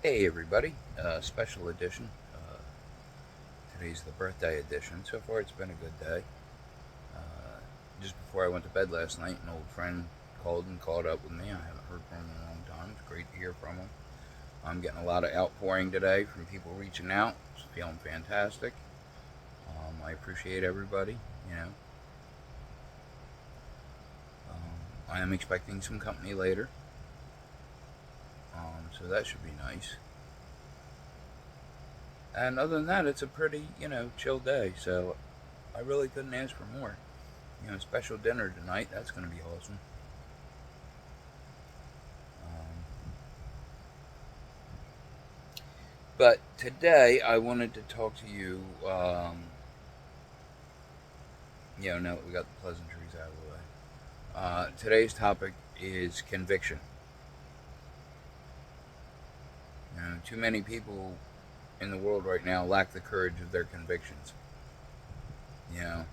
Hey everybody, special edition. Today's the birthday edition. So far, it's been a good day. Uh, just before I went to bed last night, an old friend called and caught up with me. I haven't heard from him in a long time. It's great to hear from him. I'm getting a lot of outpouring today from people reaching out. It's feeling fantastic. I appreciate everybody. You know, I am expecting some company later, so that should be nice. And other than that, it's a pretty, chill day. So I really couldn't ask for more. Special dinner tonight. That's going to be awesome. Um, but today I wanted to talk to you. Now that we got the pleasantries out of the way, today's topic is conviction. Too many people in the world right now lack the courage of their convictions. You know,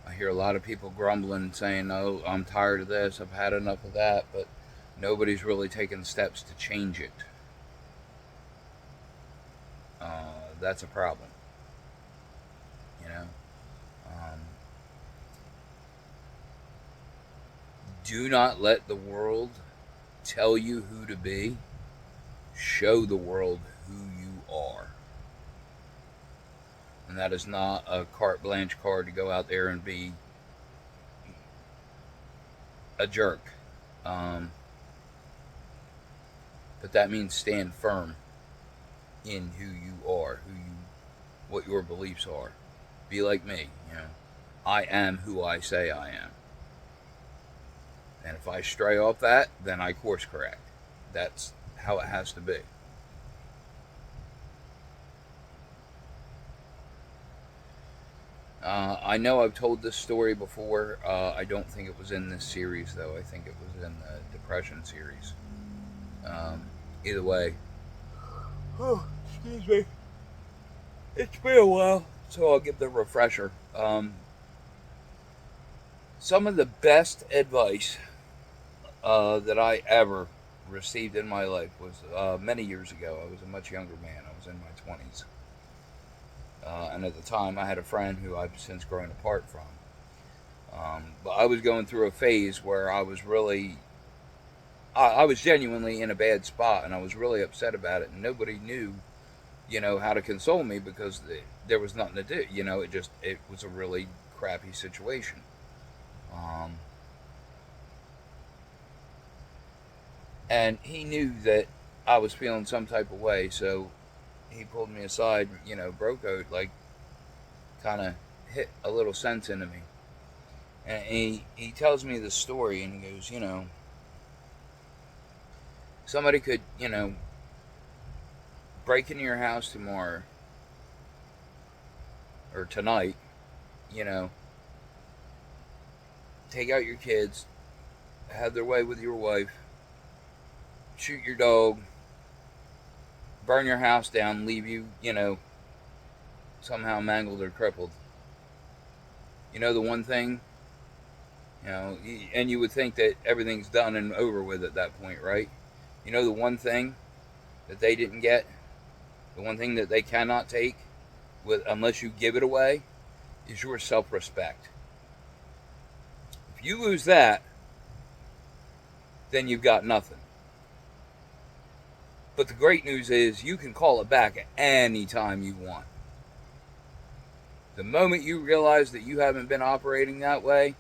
I hear a lot of people grumbling, saying, "Oh, I'm tired of this. I've had enough of that," but nobody's really taken steps to change it. That's a problem. You know, um, do not let the world tell you who to be. Show the world who you are. And that is not a carte blanche card to go out there and be a jerk. Um, but that means stand firm in who you are, what your beliefs are. Be like me. I am who I say I am. And if I stray off that, then I course correct. That's how it has to be. I know I've told this story before. I don't think it was in this series, though. I think it was in the Depression series. Um, Either way, oh, excuse me. It's been a while, so I'll give the refresher. Some of the best advice that I ever received in my life was many years ago. I was a much younger man. I was in my 20s. And at the time, I had a friend who I've since grown apart from. But I was going through a phase where I was genuinely in a bad spot, and I was really upset about it, and nobody knew, how to console me because there was nothing to do. It was a really crappy situation. Um, and he knew that I was feeling some type of way, so he pulled me aside, bro code, like kind of hit a little sense into me. And he tells me the story, and he goes, somebody could, break into your house tomorrow or tonight, you know, take out your kids, have their way with your wife, shoot your dog, burn your house down, leave you, somehow mangled or crippled. The one thing, and you would think that everything's done and over with at that point, right? The one thing that they didn't get, the one thing that they cannot take with unless you give it away is your self-respect. If you lose that, then you've got nothing. But the great news is you can call it back at any time you want. The moment you realize that you haven't been operating that way,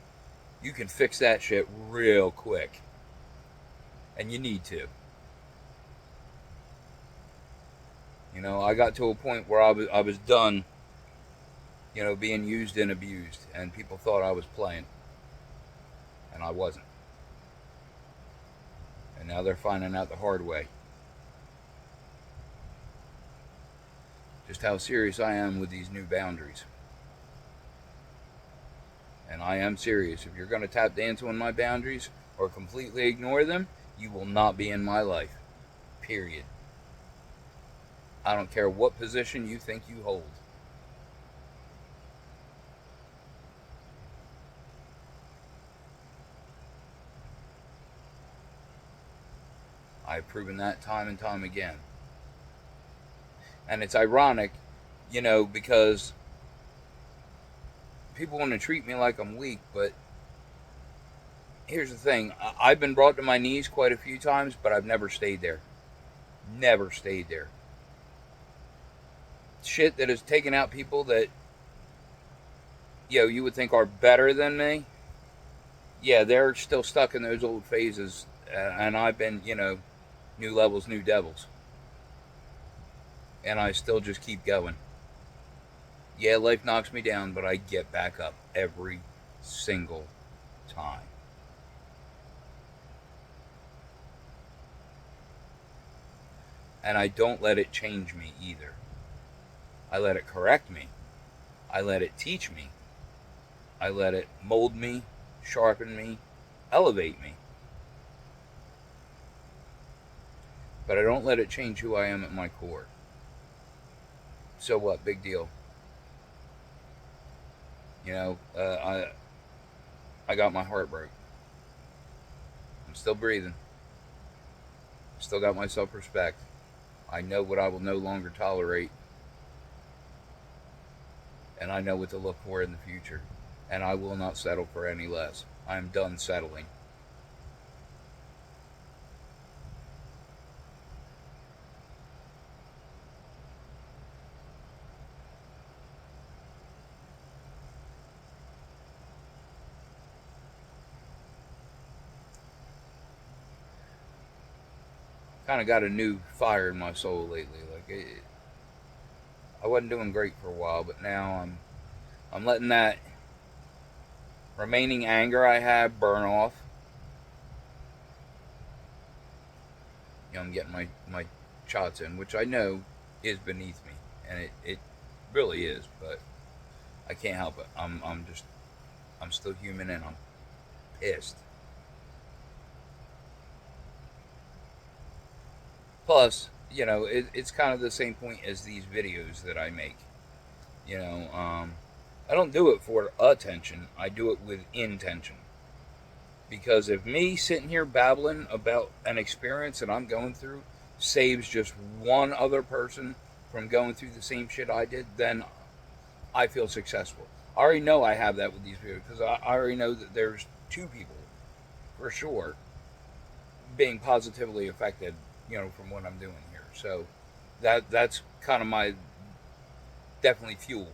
you can fix that shit real quick. And you need to. I got to a point where I was done, being used and abused, and people thought I was playing, and I wasn't. And now they're finding out the hard way just how serious I am with these new boundaries. And I am serious. If you're going to tap dance on my boundaries or completely ignore them, you will not be in my life. Period. I don't care what position you think you hold. I've proven that time and time again. And it's ironic, because people want to treat me like I'm weak, but here's the thing. I've been brought to my knees quite a few times, but I've never stayed there. Never stayed there. Shit that has taken out people that, you would think are better than me. Yeah, they're still stuck in those old phases. And I've been, new levels, new devils. And I still just keep going. Yeah, life knocks me down, but I get back up every single time. And I don't let it change me either. I let it correct me. I let it teach me. I let it mold me, sharpen me, elevate me. But I don't let it change who I am at my core. So what? Big deal. I got my heart broke. I'm still breathing. Still got my self-respect. I know what I will no longer tolerate. And I know what to look for in the future. And I will not settle for any less. I am done settling. Kind of got a new fire in my soul lately. I wasn't doing great for a while, but now I'm letting that remaining anger I have burn off. I'm getting my shots in, which I know is beneath me, and it really is, but I can't help it. I'm still human, and I'm pissed. Plus, it's kind of the same point as these videos that I make. I don't do it for attention. I do it with intention. Because if me sitting here babbling about an experience that I'm going through saves just one other person from going through the same shit I did, then I feel successful. I already know I have that with these videos because I already know that there's two people for sure being positively affected, from what I'm doing here. So that's kind of my definitely fuel,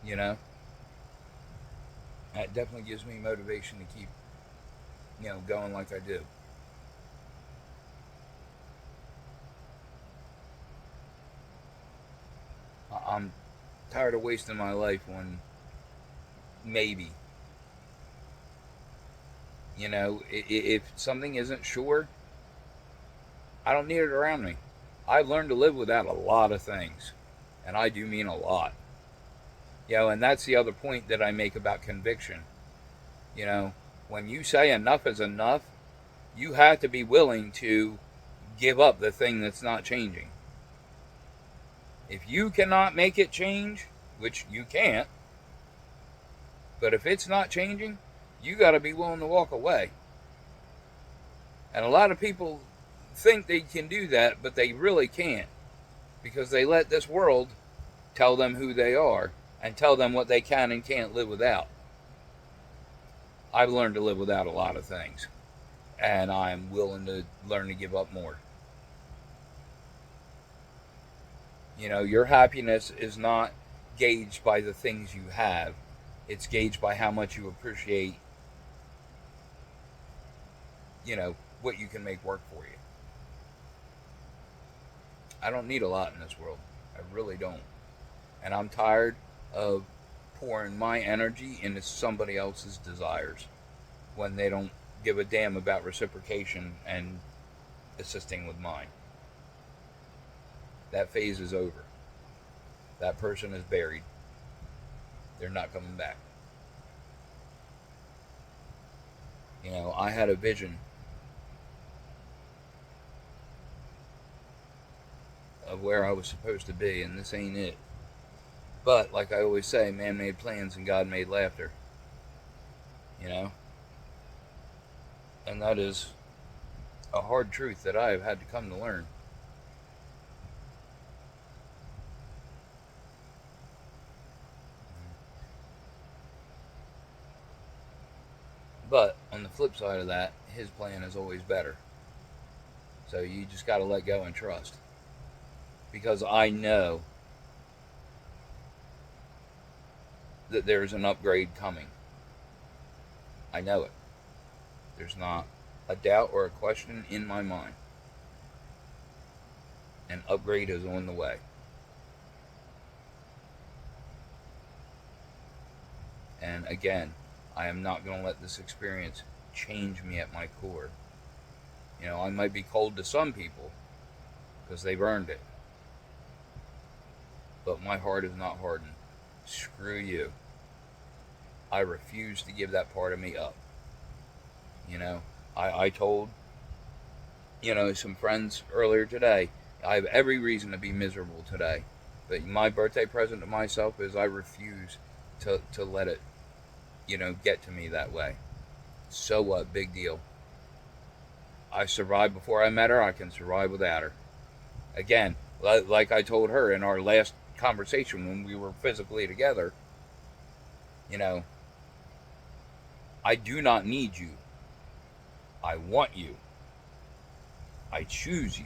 you know. That definitely gives me motivation to keep, going like I do. I'm tired of wasting my life on maybe. If something isn't sure, I don't need it around me. I've learned to live without a lot of things, and I do mean a lot. And that's the other point that I make about conviction. You know, when you say enough is enough, you have to be willing to give up the thing that's not changing. If you cannot make it change, which you can't, but if it's not changing, you got to be willing to walk away. And a lot of people think they can do that, but they really can't because they let this world tell them who they are and tell them what they can and can't live without. I've learned to live without a lot of things, and I'm willing to learn to give up more. Your happiness is not gauged by the things you have, it's gauged by how much you appreciate, what you can make work for you. I don't need a lot in this world. I really don't. And I'm tired of pouring my energy into somebody else's desires when they don't give a damn about reciprocation and assisting with mine. That phase is over. That person is buried. They're not coming back. I had a vision of where I was supposed to be, and this ain't it. But, like I always say, man made plans and God made laughter. You know? And that is a hard truth that I have had to come to learn. On the flip side of that, his plan is always better. So you just got to let go and trust. Because I know that there's an upgrade coming. I know it. There's not a doubt or a question in my mind. An upgrade is on the way. And again, I am not going to let this experience change me at my core. You know, I might be cold to some people because they've earned it. But my heart is not hardened. Screw you. I refuse to give that part of me up. You know, I told, some friends earlier today, I have every reason to be miserable today. But my birthday present to myself is I refuse to let it, get to me that way. So what? Big deal. I survived before I met her. I can survive without her. Again, like I told her in our last conversation when we were physically together, you know, I do not need you. I want you. I choose you.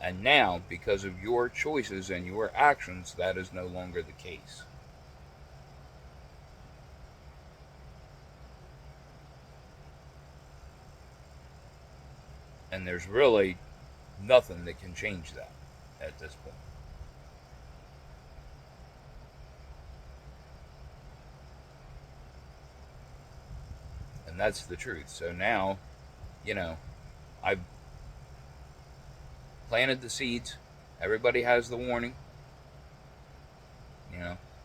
And now, because of your choices and your actions, that is no longer the case. And there's really nothing that can change that at this point. And that's the truth. So now, I've planted the seeds. Everybody has the warning.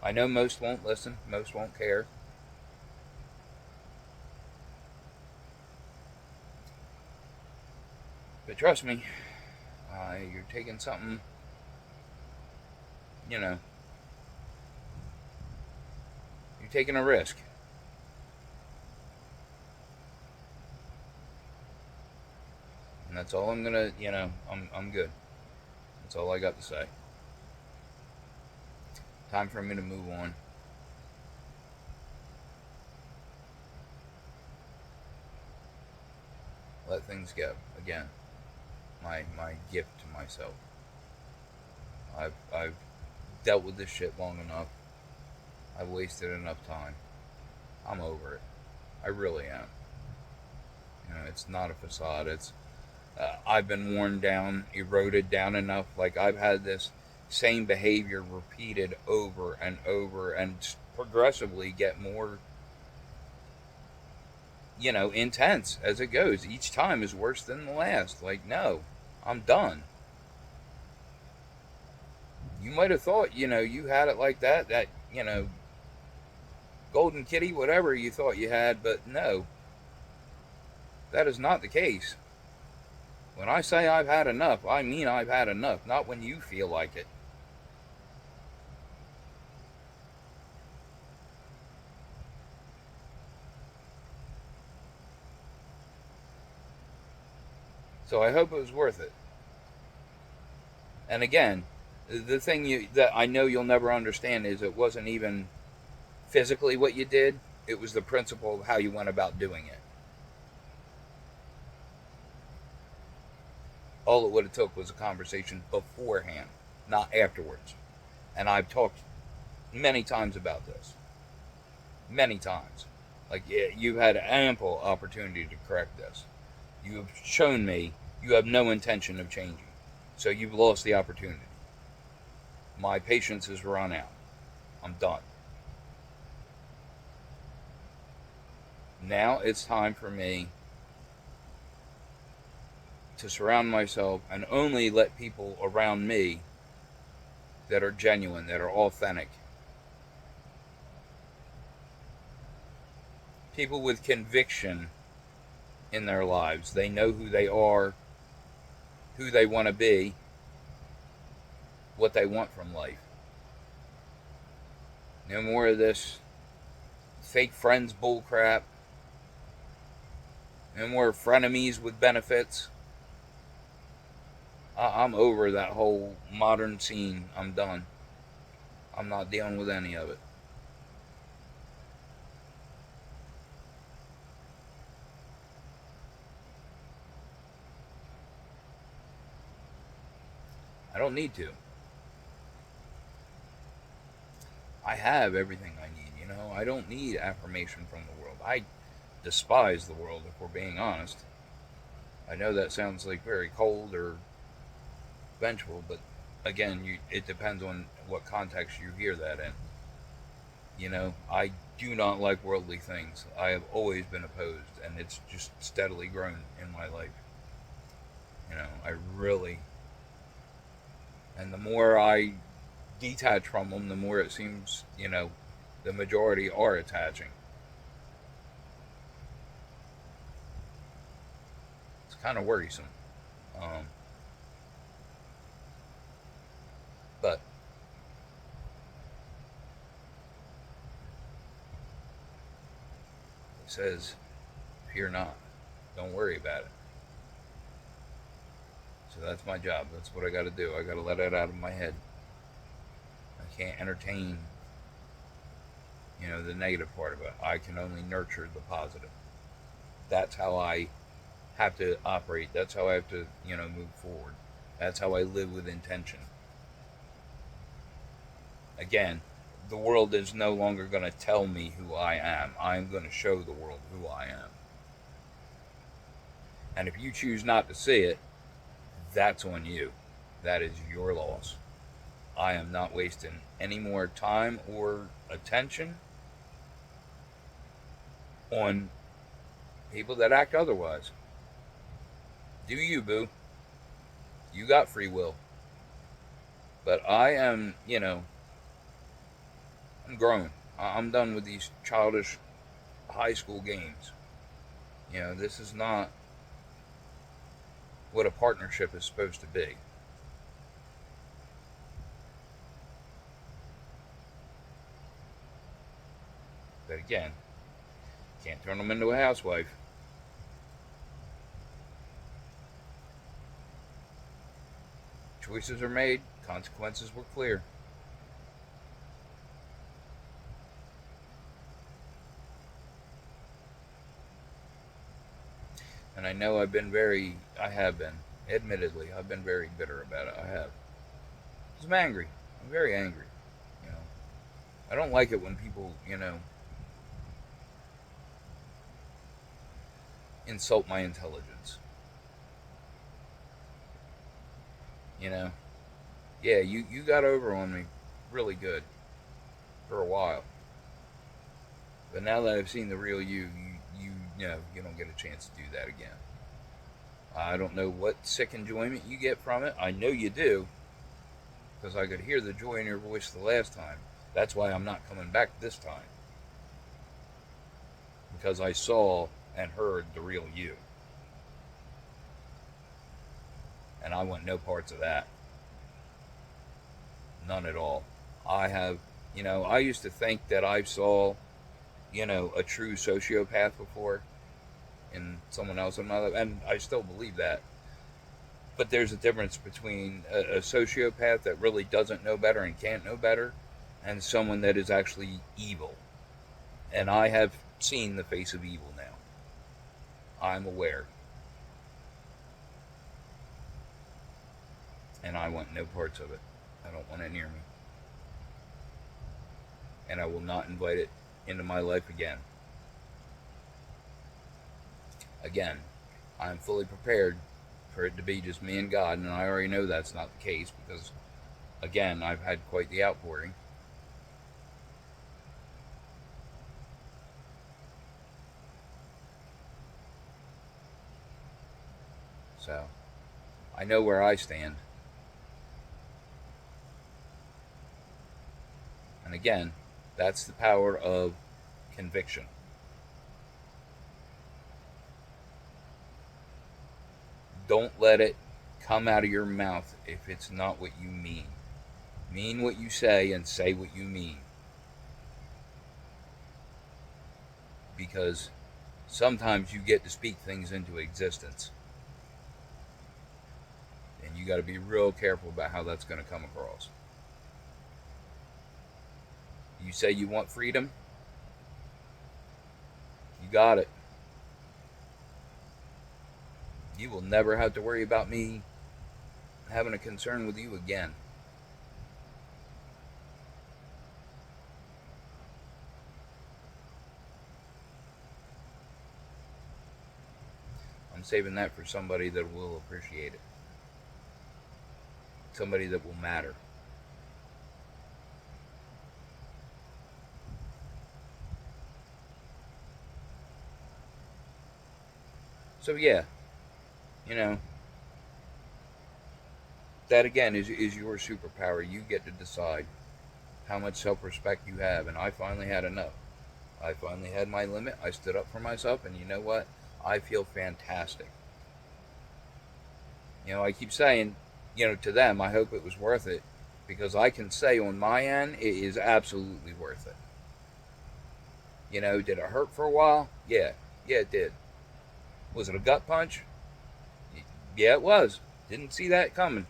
I know most won't listen, most won't care. But trust me, you're taking something, you're taking a risk. And that's all I'm gonna, I'm good. That's all I got to say. Time for me to move on. Let things go. Again, my gift to myself. I've dealt with this shit long enough. I've wasted enough time. I'm over it. I really am. It's not a facade. It's I've been worn down, eroded down enough. Like I've had this same behavior repeated over and over, and progressively get more, intense as it goes. Each time is worse than the last. Like, no, I'm done. You might have thought, you had it like that, golden kitty, whatever you thought you had, but no, that is not the case. When I say I've had enough, I mean I've had enough, not when you feel like it. So I hope it was worth it. And again, the thing that I know you'll never understand is it wasn't even physically what you did, it was the principle of how you went about doing it. All it would have took was a conversation beforehand, not afterwards. And I've talked many times about this. Many times. Like, you've had ample opportunity to correct this. You have shown me you have no intention of changing. So you've lost the opportunity. My patience has run out. I'm done. Now it's time for me to surround myself and only let people around me that are genuine, that are authentic. People with conviction in their lives. They know who they are, who they want to be, what they want from life. No more of this fake friends bullcrap. No more frenemies with benefits. I'm over that whole modern scene. I'm done. I'm not dealing with any of it. I don't need to. I have everything I need, you know? I don't need affirmation from the world. I despise the world, if we're being honest. I know that sounds like very cold or vengeful, but again, it depends on what context you hear that in. You know, I do not like worldly things. I have always been opposed, and it's just steadily grown in my life. You know, I really, and the more I detach from them, the more it seems, you know, the majority are attaching. It's kind of worrisome. Um, but it says, fear not. Don't worry about it. So that's my job. That's what I got to do. I got to let it out of my head. I can't entertain, you know, the negative part of it. I can only nurture the positive. That's how I have to operate. That's how I have to, you know, move forward. That's how I live with intention. Again, the world is no longer going to tell me who I am. I'm going to show the world who I am. And if you choose not to see it, that's on you. That is your loss. I am not wasting any more time or attention on people that act otherwise. Do you, boo? You got free will. But I am, you know, I'm grown. I'm done with these childish high school games. You know, this is not what a partnership is supposed to be. But again, can't turn them into a housewife. Choices are made, consequences were clear. And I know I have been, admittedly, I've been very bitter about it. I have. I'm angry. I'm very angry. You know, I don't like it when people, you know, insult my intelligence. You know, yeah, you got over on me really good for a while. But now that I've seen the real you know, you don't get a chance to do that again. I don't know what sick enjoyment you get from it. I know you do, because I could hear the joy in your voice the last time. That's why I'm not coming back this time. Because I saw and heard the real you. And I want no parts of that. None at all. I have, you know, I used to think that I saw, you know, a true sociopath before in someone else in my life, and I still believe that. But there's a difference between a sociopath that really doesn't know better and can't know better, and someone that is actually evil. And I have seen the face of evil now. I'm aware. And I want no parts of it. I don't want it near me. And I will not invite it into my life again. Again, I'm fully prepared for it to be just me and God, and I already know that's not the case because, again, I've had quite the outpouring. So, I know where I stand. And again, that's the power of conviction. Don't let it come out of your mouth if it's not what you mean. Mean what you say and say what you mean. Because sometimes you get to speak things into existence. And you got to be real careful about how that's going to come across. You say you want freedom, you got it. You will never have to worry about me having a concern with you again. I'm saving that for somebody that will appreciate it. Somebody that will matter. So yeah, you know, that again is your superpower. You get to decide how much self-respect you have, and I finally had enough. I finally had my limit. I stood up for myself, and you know what? I feel fantastic. I keep saying, to them, I hope it was worth it, because I can say on my end, it is absolutely worth it. Did it hurt for a while? Yeah, it did. Was it a gut punch? Yeah, it was. Didn't see that coming.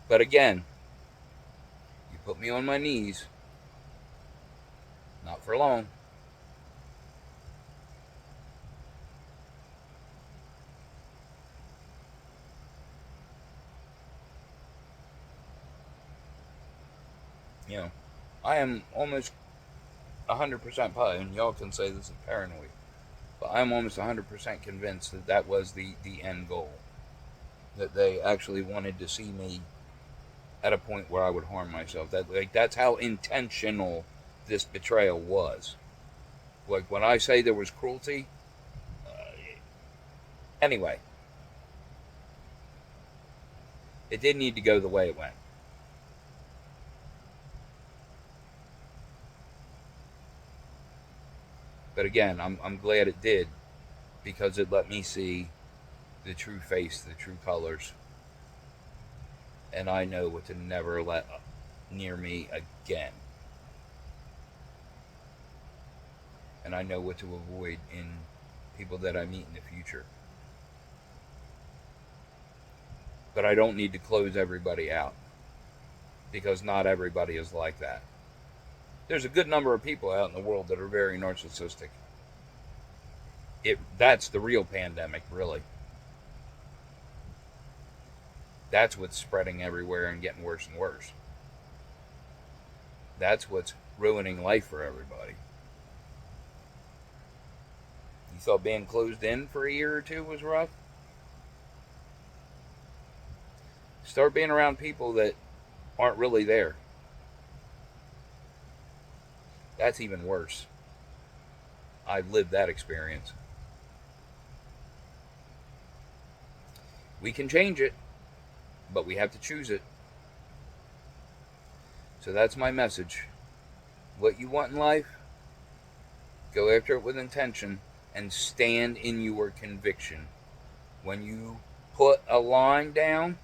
But again, you put me on my knees. Not for long. You know, I am almost 100% positive, and y'all can say this is paranoid, but I'm almost 100% convinced that that was the end goal. That they actually wanted to see me at a point where I would harm myself. That's how intentional this betrayal was. Like when I say there was cruelty, anyway, it didn't need to go the way it went. But again, I'm glad it did, because it let me see the true face, the true colors, and I know what to never let near me again. And I know what to avoid in people that I meet in the future. But I don't need to close everybody out, because not everybody is like that. There's a good number of people out in the world that are very narcissistic. That's the real pandemic, really. That's what's spreading everywhere and getting worse and worse. That's what's ruining life for everybody. You thought being closed in for a year or two was rough? Start being around people that aren't really there. That's even worse. I've lived that experience. We can change it, but we have to choose it. So that's my message. What you want in life, go after it with intention and stand in your conviction. When you put a line down,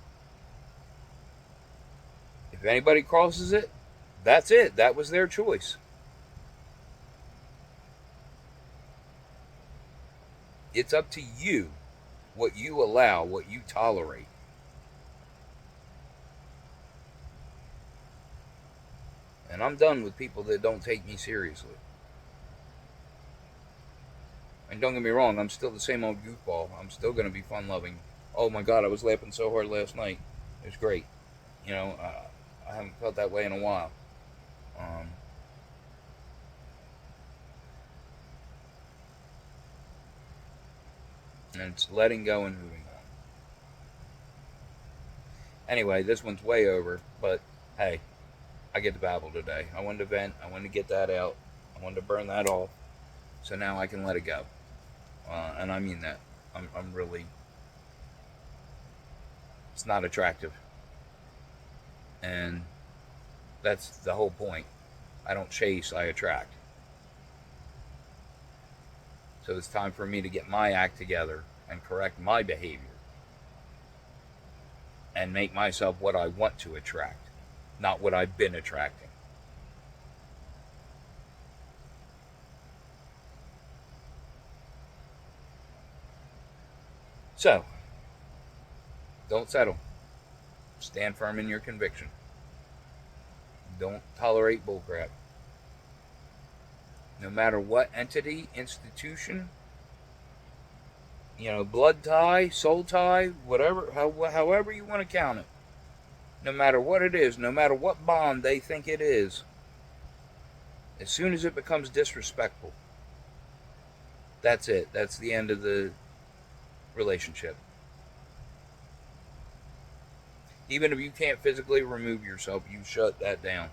if anybody crosses it, that's it. That was their choice. It's up to you what you allow, what you tolerate. And I'm done with people that don't take me seriously. And don't get me wrong, I'm still the same old goofball. I'm still going to be fun loving. Oh my God, I was laughing so hard last night. It was great. I haven't felt that way in a while. Um, and it's letting go and moving on. Anyway, this one's way over, but hey, I get to babble today. I wanted to vent. I wanted to get that out. I wanted to burn that off. So now I can let it go. And I mean that. I'm really. It's not attractive. And that's the whole point. I don't chase, I attract. So it's time for me to get my act together and correct my behavior and make myself what I want to attract, not what I've been attracting. So, don't settle. Stand firm in your conviction. Don't tolerate bullcrap. No matter what entity, institution, blood tie, soul tie, whatever, however you want to count it. No matter what it is, no matter what bond they think it is, as soon as it becomes disrespectful, that's it. That's the end of the relationship. Even if you can't physically remove yourself, you shut that down.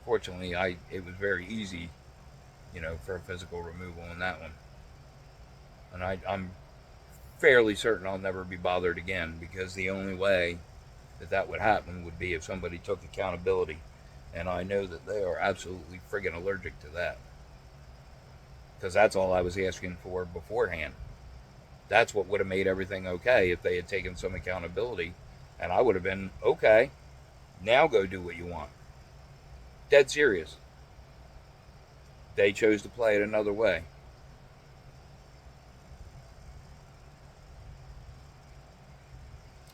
Fortunately, it was very easy, for a physical removal on that one. And I'm fairly certain I'll never be bothered again, because the only way that would happen would be if somebody took accountability. And I know that they are absolutely friggin' allergic to that. Because that's all I was asking for beforehand. That's what would have made everything okay if they had taken some accountability. And I would have been, okay, now go do what you want. Dead serious. They chose to play it another way.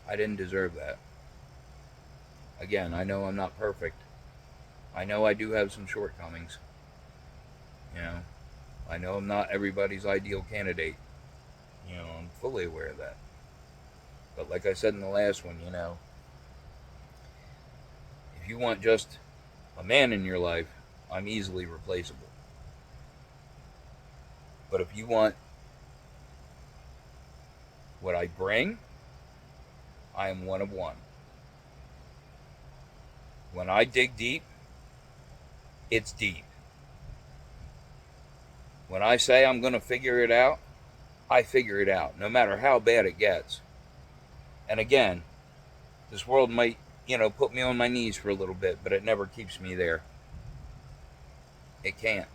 I didn't deserve that. Again, I know I'm not perfect. I know I do have some shortcomings. I know I'm not everybody's ideal candidate. I'm fully aware of that. But like I said in the last one, if you want just a man in your life, I'm easily replaceable. But if you want what I bring, I am one of one. When I dig deep, it's deep. When I say I'm going to figure it out, I figure it out, no matter how bad it gets. And again, this world might, put me on my knees for a little bit, but it never keeps me there. It can't.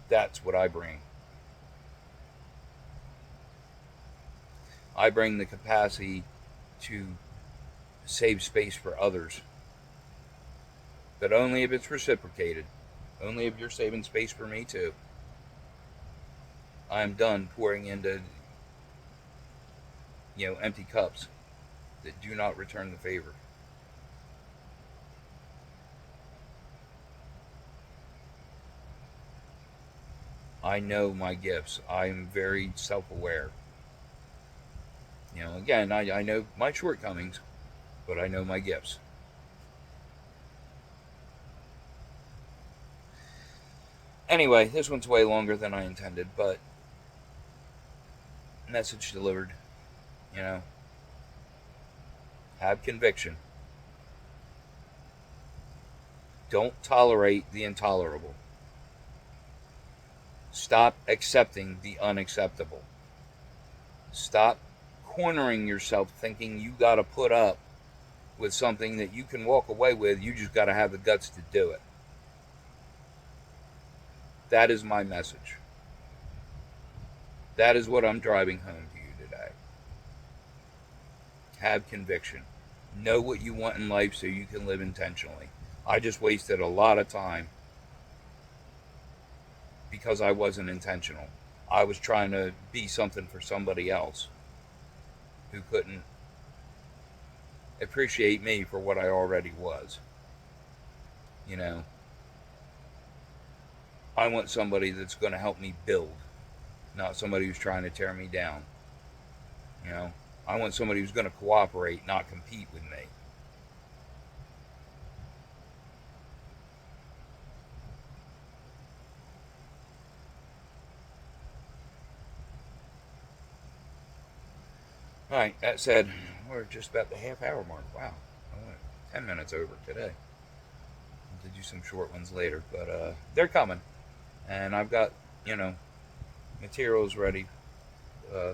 That's what I bring. I bring the capacity to save space for others. But only if it's reciprocated. Only if you're saving space for me too. I'm done pouring into, empty cups that do not return the favor. I know my gifts. I'm very self-aware. Again, I know my shortcomings, but I know my gifts. Anyway, this one's way longer than I intended, but message delivered. Have conviction. Don't tolerate the intolerable. Stop accepting the unacceptable. Stop cornering yourself thinking you got to put up with something that you can walk away with. You just got to have the guts to do it. That is my message. That is what I'm driving home to you today. Have conviction. Know what you want in life so you can live intentionally. I just wasted a lot of time because I wasn't intentional. I was trying to be something for somebody else who couldn't appreciate me for what I already was. I want somebody that's going to help me build, not somebody who's trying to tear me down. I want somebody who's going to cooperate, not compete with me. Alright, that said, we're just about the half-hour mark. Wow, I went 10 minutes over today. I'll do some short ones later, but they're coming. And I've got, materials ready.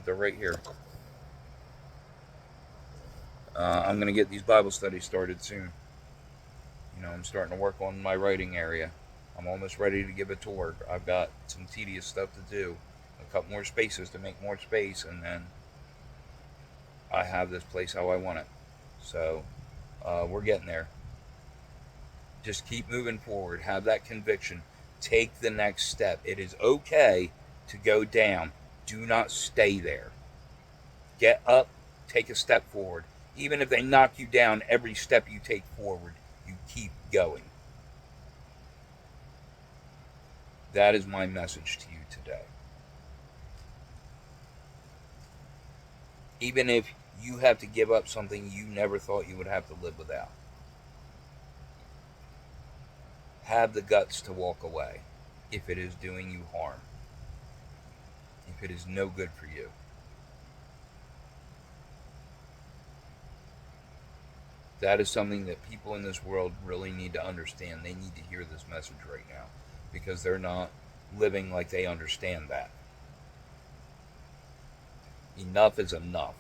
They're right here. I'm going to get these Bible studies started soon. I'm starting to work on my writing area. I'm almost ready to give a tour. I've got some tedious stuff to do. A couple more spaces to make more space, and then I have this place how I want it. So we're getting there. Just keep moving forward. Have that conviction. Take the next step. It is okay to go down. Do not stay there. Get up. Take a step forward. Even if they knock you down, every step you take forward, you keep going. That is my message to you today. Even if you have to give up something you never thought you would have to live without, have the guts to walk away if it is doing you harm, if it is no good for you. That is something that people in this world really need to understand. They need to hear this message right now because they're not living like they understand that. Enough is enough.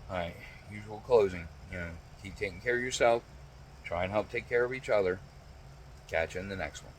Alright, usual closing. Keep taking care of yourself. Try and help take care of each other. Catch you in the next one.